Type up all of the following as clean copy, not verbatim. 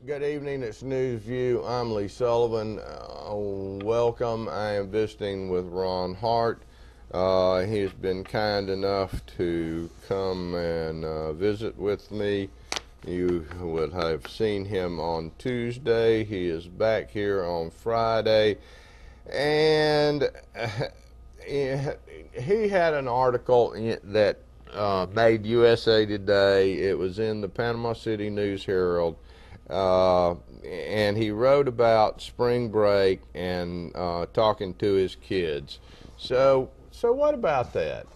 Good evening, it's News View. I'm Lee Sullivan. Welcome. I am visiting with Ron Hart. He has been kind enough to come and visit with me. You would have seen him on Tuesday. He is back here on Friday. And he had an article that made USA Today. It was in the Panama City News Herald. And he wrote about spring break and talking to his kids. So what about that?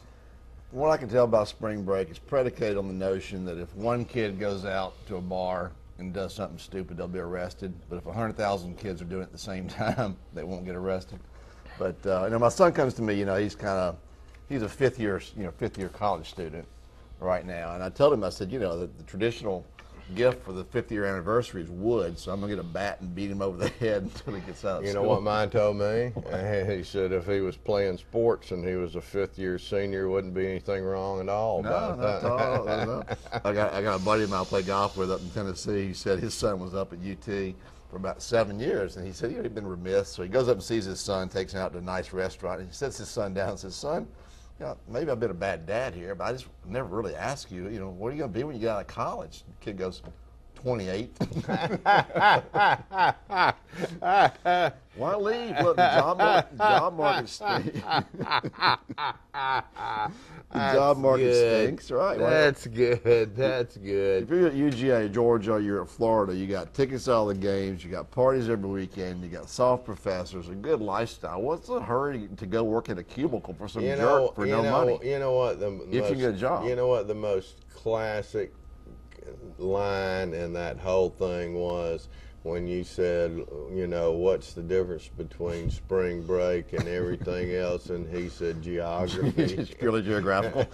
What I can tell about spring break is predicated on the notion that if one kid goes out to a bar and does something stupid, they'll be arrested. But if 100,000 kids are doing it at the same time, they won't get arrested. But my son comes to me. He's a fifth year college student right now, and I told him, I said, the traditional gift for the 5th year anniversary is wood, so I'm gonna get a bat and beat him over the head until he gets out of school. You know what mine told me? He said if he was playing sports and he was a 5th year senior, wouldn't be anything wrong at all. No, not at all. No. I got a buddy of mine I play golf with up in Tennessee. He said his son was up at UT for about 7 years, and he said he'd been remiss, so he goes up and sees his son, takes him out to a nice restaurant, and he sets his son down and says, "Son, maybe I've been a bad dad here, but I just never really asked you, what are you going to be when you get out of college?" The kid goes, 28. Why leave? Look, the job market stinks. The job market stinks, right? That's good. That's good. If you're at UGA, Georgia, or you're at Florida, you got tickets to all the games, you got parties every weekend, you got soft professors, a good lifestyle. What's the hurry to go work in a cubicle for some jerk for no money? You know what? If you get a job. You know what the most classic line in that whole thing was when you said, what's the difference between spring break and everything else, and he said geography. It's purely geographical.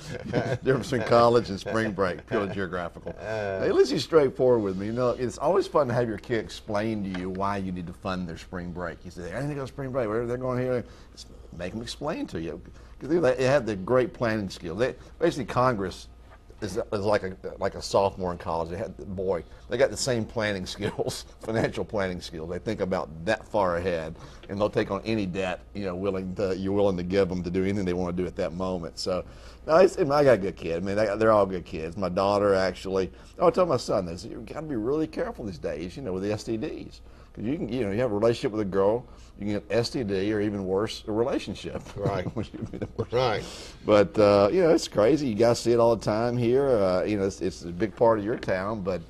Difference between college and spring break, purely geographical. Hey, let's be straightforward with me. It's always fun to have your kid explain to you why you need to fund their spring break. You say, I need to go to spring break, wherever they're going here, just make them explain to you. Because they have the great planning skills. Basically, Congress is like a sophomore in college. They got the same planning skills, financial planning skills. They think about that far ahead, and they'll take on any debt you're willing to give them to do anything they want to do at that moment. So, I got a good kid. I mean, they're all good kids. My daughter actually. I told my son this: you got to be really careful these days, with the STDs, because you have a relationship with a girl. You can get STD or even worse, a relationship. Right. Right. But, it's crazy. You guys see it all the time here. It's a big part of your town, but,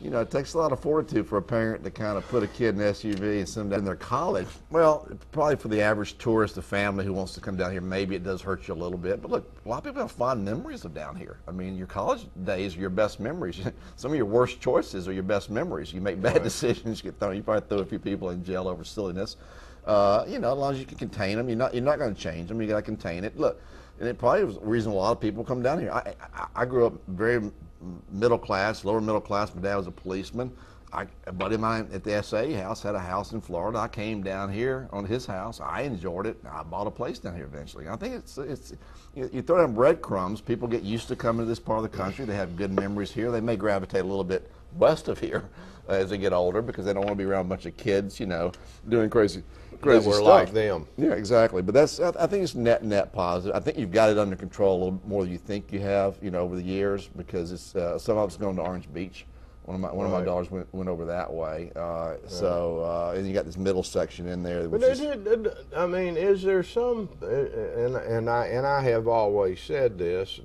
it takes a lot of fortitude for a parent to kind of put a kid in an SUV and send them down in their college. Well, probably for the average tourist, the family who wants to come down here, maybe it does hurt you a little bit. But look, a lot of people have fond memories of down here. I mean, your college days are your best memories. Some of your worst choices are your best memories. You make bad decisions, you probably throw a few people in jail over silliness. As long as you can contain them, you're not going to change them. You got to contain it. Look, and it probably was the reason a lot of people come down here. I grew up very middle class, lower middle class. My dad was a policeman. A buddy of mine at the SA house had a house in Florida. I came down here on his house. I enjoyed it. I bought a place down here eventually. I think it's you throw down breadcrumbs. People get used to coming to this part of the country. They have good memories here. They may gravitate a little bit west of here as they get older because they don't want to be around a bunch of kids, doing crazy that were stuff. like them. Yeah, exactly. But I think it's net positive. I think you've got it under control a little more than you think you have, over the years, because it's some of us going to Orange Beach. One of my daughters went over that way. And you got this middle section in there. But is there some? And I have always said this.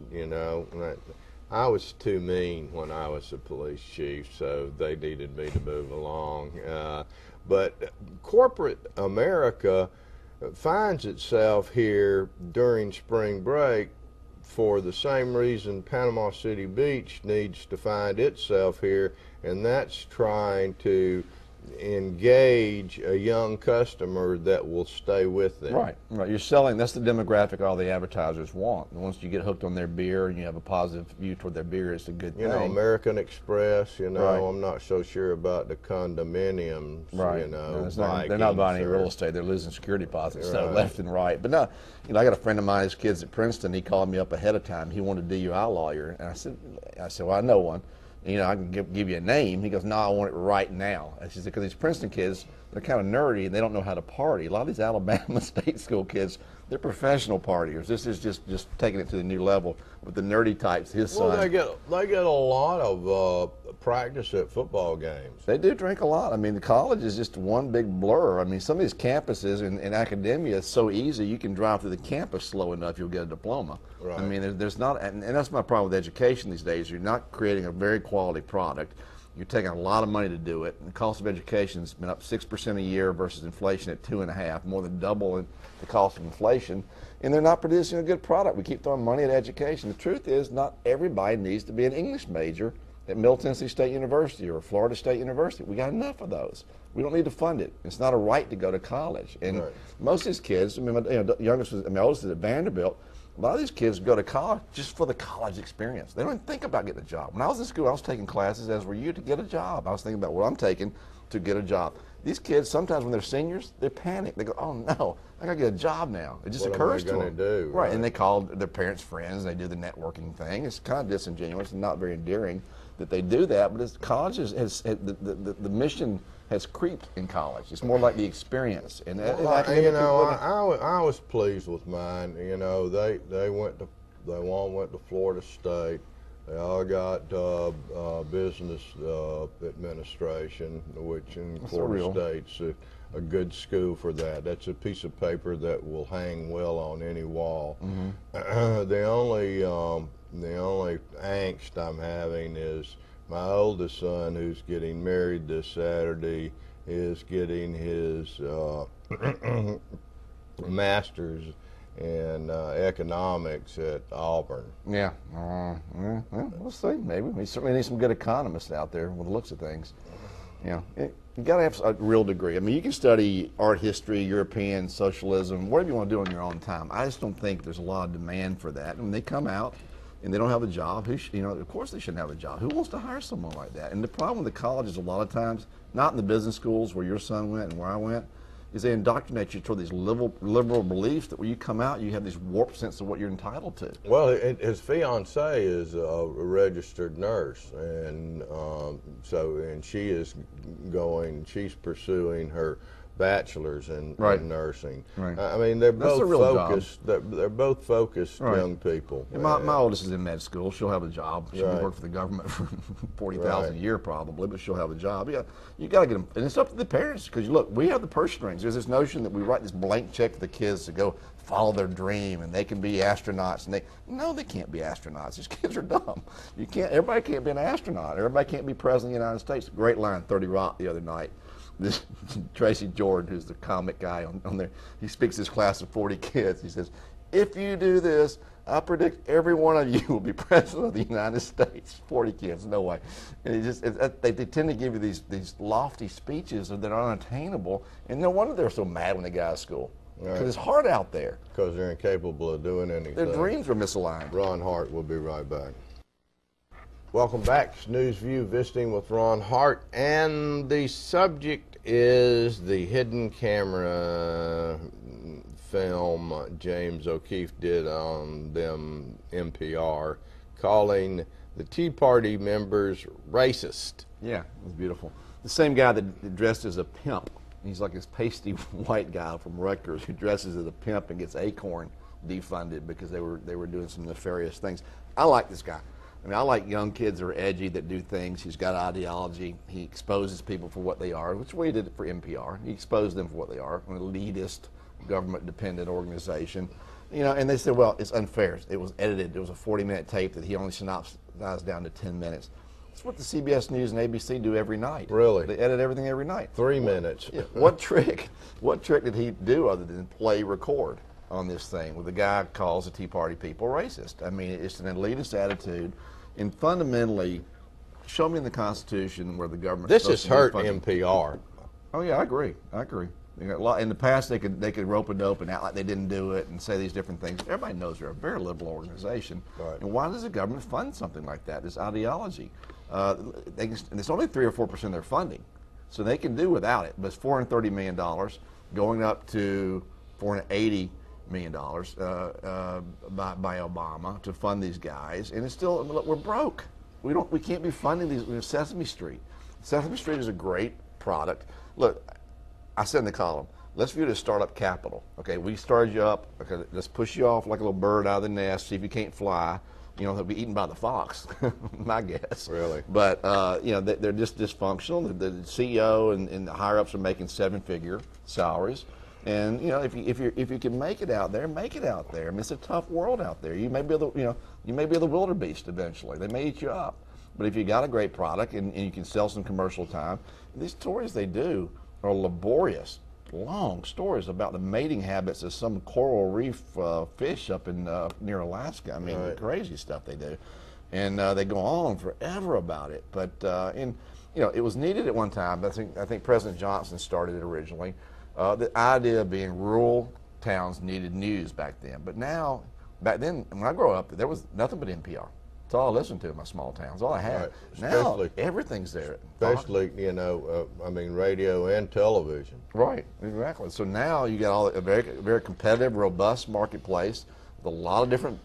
I was too mean when I was a police chief, so they needed me to move along. But corporate America finds itself here during spring break for the same reason Panama City Beach needs to find itself here, and that's trying to engage a young customer that will stay with them. Right. You're selling, that's the demographic all the advertisers want. And once you get hooked on their beer and you have a positive view toward their beer, it's a good thing. American Express, Right. I'm not so sure about the condominiums, Right. They're not buying any real estate. They're losing security deposits left and right. But no, I got a friend of mine, his kid's at Princeton. He called me up ahead of time. He wanted a DUI lawyer. And I said, well, I know one. I can give you a name. He goes, no, I want it right now. And she said, because these Princeton kids, they're kind of nerdy and they don't know how to party. A lot of these Alabama state school kids, they're professional partiers. This is just taking it to the new level with the nerdy types. His son. Well, they get a lot of practice at football games. They do drink a lot. I mean, the college is just one big blur. I mean, some of these campuses in academia is so easy. You can drive through the campus slow enough, you'll get a diploma. Right. I mean, there's not, and that's my problem with education these days. You're not creating a very quality product. You're taking a lot of money to do it. And the cost of education has been up 6% a year versus inflation at 2.5%, more than double the cost of inflation. And they're not producing a good product. We keep throwing money at education. The truth is, not everybody needs to be an English major at Middle Tennessee State University or Florida State University. We got enough of those. We don't need to fund it. It's not a right to go to college. And right. Most of these kids, my oldest is at Vanderbilt. A lot of these kids go to college just for the college experience. They don't even think about getting a job. When I was in school, I was taking classes, as were you, to get a job. I was thinking about what I'm taking to get a job. These kids, sometimes when they're seniors, they panic. They go, oh no, I got to get a job now. It just occurs to them. What am I going to do? Right, and they call their parents friends. They do the networking thing. It's kind of disingenuous and not very endearing that they do that, but college the mission has creeped in college. It's more like the experience. And I was pleased with mine. They all went to Florida State. They all got business administration, which in Florida State's a good school for that. That's a piece of paper that will hang well on any wall. Mm-hmm. The only angst I'm having is my oldest son, who's getting married this Saturday, is getting his master's in economics at Auburn. Yeah. Well, we'll see. Maybe. We certainly need some good economists out there with the looks of things. You got to have a real degree. I mean, you can study art history, European socialism, whatever you want to do on your own time. I just don't think there's a lot of demand for that. When they come out and they don't have a job, of course they shouldn't have a job. Who wants to hire someone like that? And the problem with the colleges a lot of times, not in the business schools where your son went and where I went, is they indoctrinate you toward these liberal beliefs that when you come out, you have this warped sense of what you're entitled to. Well, his fiancée is a registered nurse, and she's pursuing her bachelor's in nursing. Right. I mean, they're both focused. They're both focused young people. And my oldest is in med school. She'll have a job. She'll work for the government for $40,000 a year probably, but she'll have a job. Yeah, you got to get them, and it's up to the parents because look, we have the purse strings. There's this notion that we write this blank check for the kids to go follow their dream, and they can be astronauts. And they can't be astronauts. These kids are dumb. Everybody can't be an astronaut. Everybody can't be president of the United States. Great line, 30 Rock the other night. This Tracy Jordan, who's the comic guy on there, he speaks to his class of 40 kids. He says, if you do this, I predict every one of you will be president of the United States. 40 kids, no way. And they tend to give you these lofty speeches that are unattainable, and no wonder they're so mad when they get out of school. Because it's hard out there. Because they're incapable of doing anything. Their dreams are misaligned. Ron Hart will be right back. Welcome back to News View, visiting with Ron Hart, and the subject is the hidden camera film James O'Keefe did on them NPR, calling the Tea Party members racist. Yeah, it was beautiful. The same guy that dressed as a pimp. He's like this pasty white guy from Rutgers who dresses as a pimp and gets Acorn defunded because they were doing some nefarious things. I like this guy. I mean, I like young kids that are edgy, that do things. He's got ideology. He exposes people for what they are, which we did for NPR. He exposed them for what they are, an elitist, government-dependent organization. And they said, well, it's unfair. It was edited. It was a 40-minute tape that he only synopsized down to 10 minutes. That's what the CBS News and ABC do every night. Really? They edit everything every night. 3 minutes. What trick did he do other than play record on this thing where the guy calls the Tea Party people racist? I mean, it's an elitist attitude, and fundamentally, show me in the Constitution where the government. This has hurt NPR. Oh yeah, I agree. In the past, they could rope a dope and act like they didn't do it and say these different things. Everybody knows they're a very liberal organization. Right. And why does the government fund something like that? This ideology. And it's only 3 or 4% of their funding, so they can do without it. But it's $430 million, going up to $480 million by Obama to fund these guys, and it's still, look, we're broke. we can't be funding these. Sesame Street. Sesame Street is a great product. Look, I said in the column, let's view it as startup capital. Okay, we started you up. Okay, let's push you off like a little bird out of the nest. See if you can't fly. You know, they'll be eaten by the fox, my guess. Really? But, you know, they're just dysfunctional. The CEO and the higher-ups are making seven-figure salaries. And, you know, if you can make it out there, make it out there. I mean, it's a tough world out there. You may be the wildebeest eventually. They may eat you up. But if you got a great product and you can sell some commercial time, these stories they do are laborious, long stories about the mating habits of some coral reef fish up in near Alaska. I mean, crazy stuff they do, and they go on forever about it. But and you know, it was needed at one time. I think President Johnson started it originally. The idea of being rural towns needed news back then. But now, back then, when I grew up, there was nothing but NPR. That's all I listened to in my small towns. All I had. Right. Now everything's there. Especially, you know, I mean, radio and television. Right, exactly. So now you got a very, very competitive, robust marketplace with a lot of different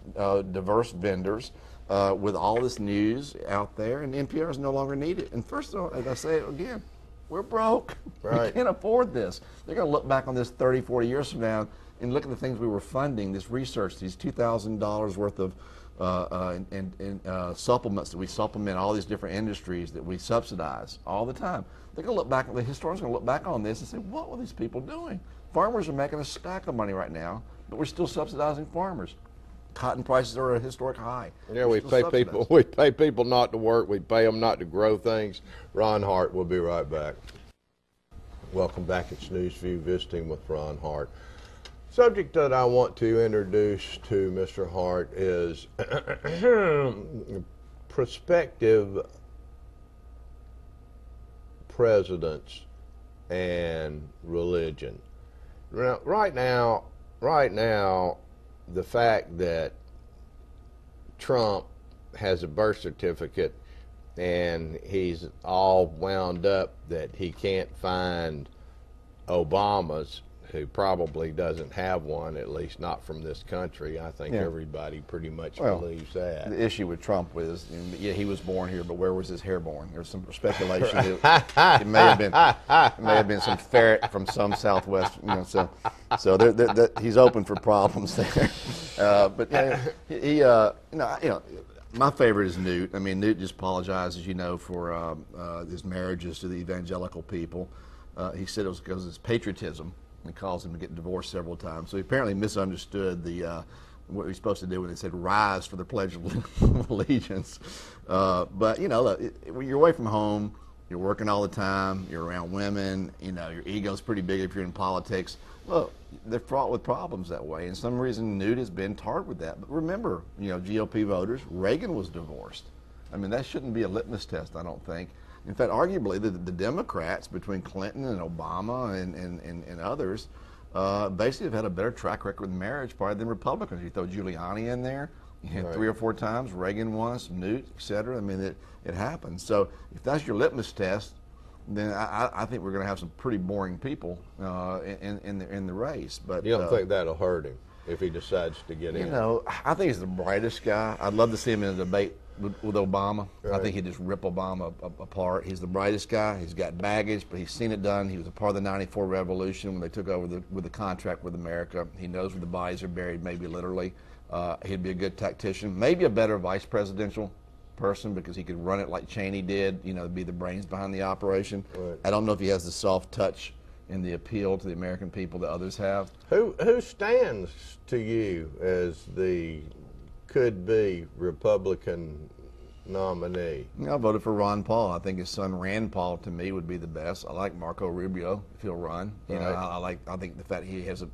diverse vendors with all this news out there, and NPR is no longer needed. And first of all, as I say it again, we're broke. Right. We can't afford this. They're going to look back on this 30, 40 years from now and look at the things we were funding, this research, these $2,000 worth of supplements that we supplement all these different industries that we subsidize all the time. They're going to look back, the historians are going to look back on this and say, what were these people doing? Farmers are making a stack of money right now, but we're still subsidizing farmers. Cotton prices are at a historic high. Yeah, we pay people not to work. We pay them not to grow things. Ron Hart will be right back. Welcome back. It's Newsview, visiting with Ron Hart. Subject that I want to introduce to Mr. Hart is prospective presidents and religion. Right now, the fact that Trump has a birth certificate and he's all wound up that he can't find Obama's, who probably doesn't have one, at least not from this country. I think everybody pretty much believes that. The issue with Trump was, yeah, he was born here, but where was his hair born? There's some speculation that it may have been some ferret from some Southwest, you know. So he's open for problems there. But my favorite is Newt. I mean, Newt just apologizes, you know, for his marriages to the evangelical people. He said it was because of his patriotism. He calls him to get divorced several times. So he apparently misunderstood what he's supposed to do when they said rise for the Pledge of Allegiance. But, you know, look, when you're away from home, you're working all the time, you're around women, you know, your ego's pretty big if you're in politics. Look, they're fraught with problems that way. And some reason Newt has been tarred with that. But remember, you know, GOP voters, Reagan was divorced. I mean, that shouldn't be a litmus test, I don't think. In fact, arguably, the Democrats, between Clinton and Obama and others, basically have had a better track record with marriage probably than Republicans. You throw Giuliani in there, Right. 3 or 4 times, Reagan once, Newt, et cetera. I mean, it happens. So if that's your litmus test, then I think we're going to have some pretty boring people in the race. But you don't think that'll hurt him if he decides to get in? You know, I think he's the brightest guy. I'd love to see him in a debate with Obama. Right. I think he'd just rip Obama apart. He's the brightest guy. He's got baggage, but he's seen it done. He was a part of the '94 revolution when they took over with the contract with America. He knows where the bodies are buried, maybe literally. He'd be a good tactician, maybe a better vice presidential person because he could run it like Cheney did, you know, be the brains behind the operation. Right. I don't know if he has the soft touch and the appeal to the American people that others have. Who stands to you as the could-be Republican nominee? I voted for Ron Paul. I think his son Rand Paul to me would be the best. I like Marco Rubio if he'll run. You know, I think the fact he has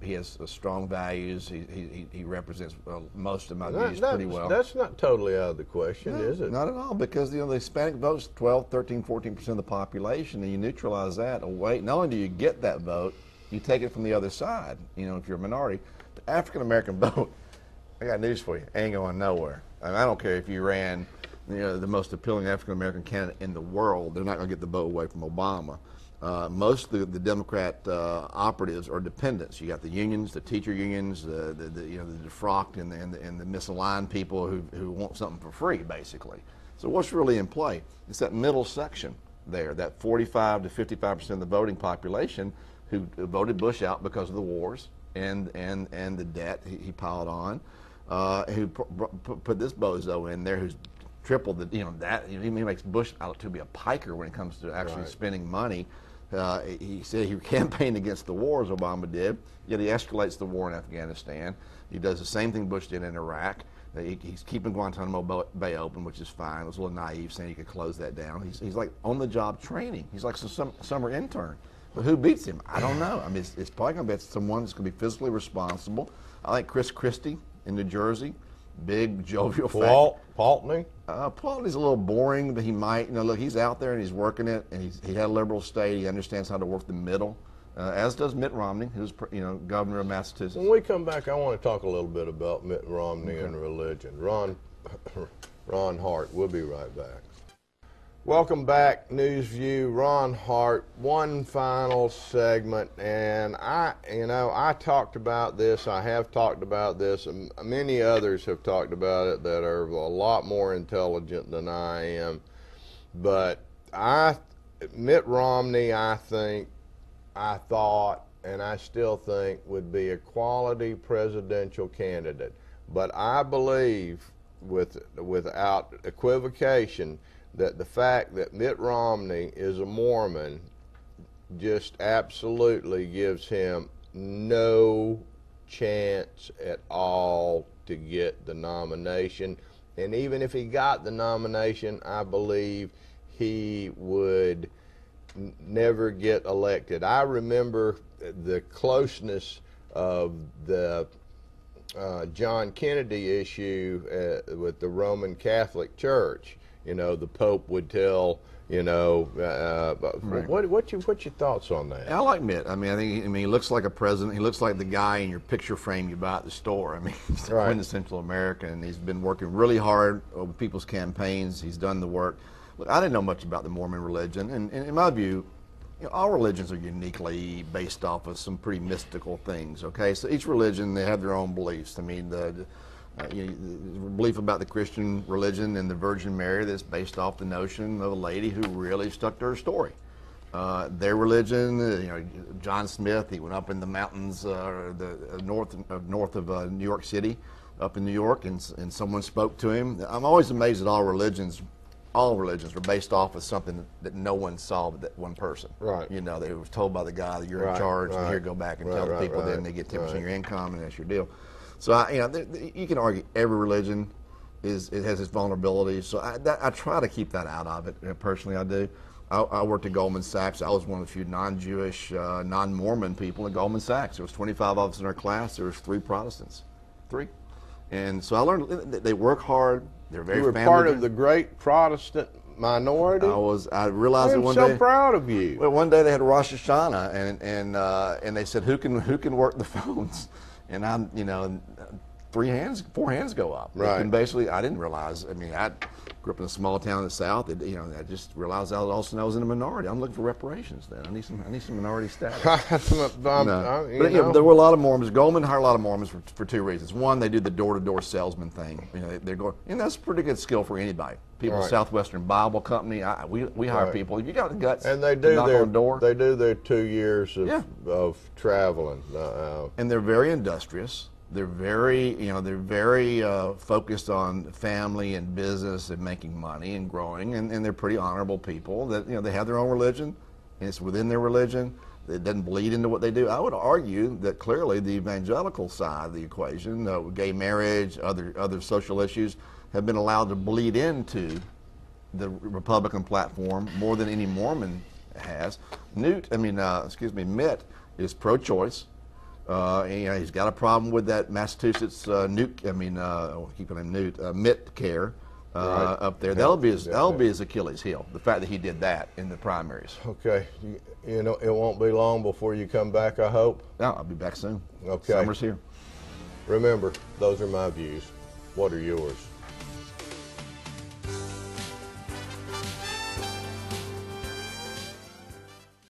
strong values. He represents most of my views pretty well. That's not totally out of the question, is it? Not at all, because the Hispanic vote's 12, 13, 14% of the population, and you neutralize that away. Not only do you get that vote, you take it from the other side. You know, if you're a minority, the African American vote. I got news for you. Ain't going nowhere. I mean, I don't care if you ran, you know, the most appealing African-American candidate in the world. They're not going to get the vote away from Obama. Most of the Democrat operatives are dependents. You got the unions, the teacher unions, the defrocked and the misaligned people who want something for free, basically. So what's really in play? It's that middle section there, that 45 to 55% of the voting population who voted Bush out because of the wars and the debt he piled on, who put this bozo in there who's tripled the, he makes Bush out to be a piker when it comes to actually spending money. He said he campaigned against the wars, Obama did, yet he escalates the war in Afghanistan. He does the same thing Bush did in Iraq. He's keeping Guantanamo Bay open, which is fine. It was a little naive saying he could close that down. He's like on-the-job training. He's like some summer intern. But who beats him? I don't know. I mean, it's probably going to be someone that's going to be fiscally responsible. I like Chris Christie in New Jersey. Big, jovial Paltney? Paltney's a little boring, but he might. Look, he's out there and he's working it, and he had a liberal state. He understands how to work the middle, as does Mitt Romney, who's governor of Massachusetts. When we come back, I want to talk a little bit about Mitt Romney and religion. Ron Hart. We'll be right back. Welcome back, News View. Ron Hart. One final segment, and I talked about this. I have talked about this, and many others have talked about it that are a lot more intelligent than I am. But Mitt Romney, I thought, and I still think, would be a quality presidential candidate. But I believe, without equivocation, that the fact that Mitt Romney is a Mormon just absolutely gives him no chance at all to get the nomination. And even if he got the nomination, I believe he would never get elected. I remember the closeness of the John Kennedy issue with the Roman Catholic Church. The Pope would tell, what's your thoughts on that? I like Mitt. I mean, he looks like a president. He looks like the guy in your picture frame you buy at the store. I mean, he's the quintessential American. He's been working really hard over people's campaigns. He's done the work. Look, I didn't know much about the Mormon religion, and in my view, all religions are uniquely based off of some pretty mystical things, okay? So each religion, they have their own beliefs. I mean, the belief about the Christian religion and the Virgin Mary that's based off the notion of a lady who really stuck to her story. Their religion, John Smith, he went up in the mountains north of New York City, up in New York, and someone spoke to him. I'm always amazed that all religions are based off of something that no one saw but that one person. Right. They were told by the guy that you're in charge, and here, go back and tell the people, then they get 10% of your income, and that's your deal. So, you can argue every religion has its vulnerabilities. So I try to keep that out of it. Personally, I do. I worked at Goldman Sachs. I was one of the few non-Jewish, non-Mormon people at Goldman Sachs. There was 25 of us in our class. There was 3 Protestants. 3. And so I learned that they work hard. They're very family. You were part of the great Protestant minority? I realized it one day. I'm so proud of you. Well, one day they had Rosh Hashanah, and they said, who can work the phones? And I'm, 4 hands go up. Right. And basically, I didn't realize. I mean, I grew up in a small town in the South. I just realized I was in a minority. I'm looking for reparations. Then I need some minority status. There were a lot of Mormons. Goldman hired a lot of Mormons for 2 reasons. One, they do the door-to-door salesman thing. They're going, and that's a pretty good skill for anybody. People, Southwestern Bible Company. We hire people. If you got the guts, and they do They do their 2 years of traveling. And they're very industrious. They're very, focused on family and business and making money and growing, and they're pretty honorable people. That they have their own religion, and it's within their religion. It doesn't bleed into what they do. I would argue that clearly the evangelical side of the equation, gay marriage, other social issues, have been allowed to bleed into the Republican platform more than any Mormon has. Mitt is pro-choice. He's got a problem with that Massachusetts Mitt care up there. That'll be his Achilles heel. The fact that he did that in the primaries. Okay, it won't be long before you come back, I hope. No, I'll be back soon. Okay, Summer's here. Remember, those are my views. What are yours?